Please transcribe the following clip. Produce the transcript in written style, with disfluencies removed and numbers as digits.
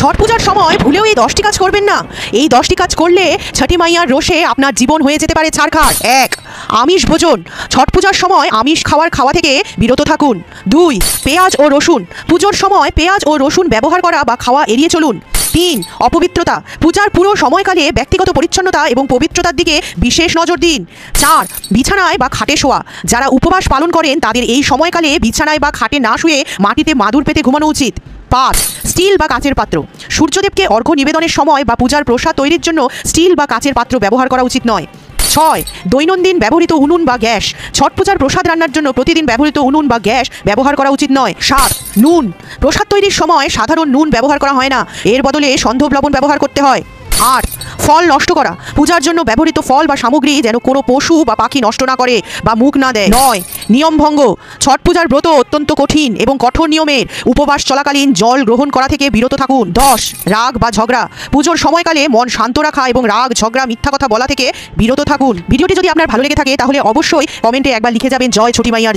ছট পূজার সময় ভুলেও এই 10টি কাজ করবেন না। এই 10টি কাজ করলে ছটি মাইয়ার রোষে আপনার জীবন হয়ে যেতে পারে ছারখার। 1. আমিষ ভোজন। ছট পূজার সময় আমিষ খাওয়া থেকে বিরত থাকুন। 2. পেঁয়াজ ও রসুন। পুজোর সময় পেঁয়াজ ও রসুন ব্যবহার করা বা খাওয়া এড়িয়ে চলুন। 3. অপবিত্রতা। পূজার পুরো সময়কালে ব্যক্তিগত পরিচ্ছন্নতা এবং পবিত্রতার দিকে বিশেষ নজর দিন। 4. বিছানায় বা খাটে শোয়া। যারা উপবাস পালন করেন তাদের এই সময়কালে বিছানায় বা খাটে না শুয়ে মাটিতে মাদুর পেতে ঘুমানো উচিত। 5. স্টিল বা কাচের পাত্র। সূর্যদেবকে অর্ঘ্য নিবেদনের সময় বা পূজার প্রসাদ তৈরির জন্য স্টিল বা কাচের পাত্র ব্যবহার করা উচিত নয়। 6. দৈনন্দিন ব্যবহৃত উনুন বা গ্যাস। ছট পূজার প্রসাদ রান্নার জন্য প্রতিদিন ব্যবহৃত উনুন বা গ্যাস ব্যবহার করা উচিত নয়। 7. নুন। প্রসাদ তৈরির সময় সাধারণ নুন ব্যবহার করা হয় না, এর বদলে সন্ধব লবণ ব্যবহার করতে হয়। 8. ফল নষ্ট করা। পূজার জন্য ব্যবহৃত ফল বা সামগ্রী যেন কোনো পশু বা পাখি নষ্ট না করে বা মুখ না দেয়। 9. নিয়ম ভঙ্গ। ছট পূজার ব্রত অত্যন্ত কঠিন এবং কঠোর নিয়মের। উপবাস চলাকালীন জল গ্রহণ করা থেকে বিরত থাকুন। 10. রাগ বা ঝগড়া। পুজোর সময়কালে মন শান্ত রাখা এবং রাগ ঝগড়া মিথ্যা কথা বলা থেকে বিরত থাকুন। ভিডিওটি যদি আপনার ভালো লেগে থাকে তাহলে অবশ্যই কমেন্টে একবার লিখে যাবেন জয় ছটি মাইয়ার।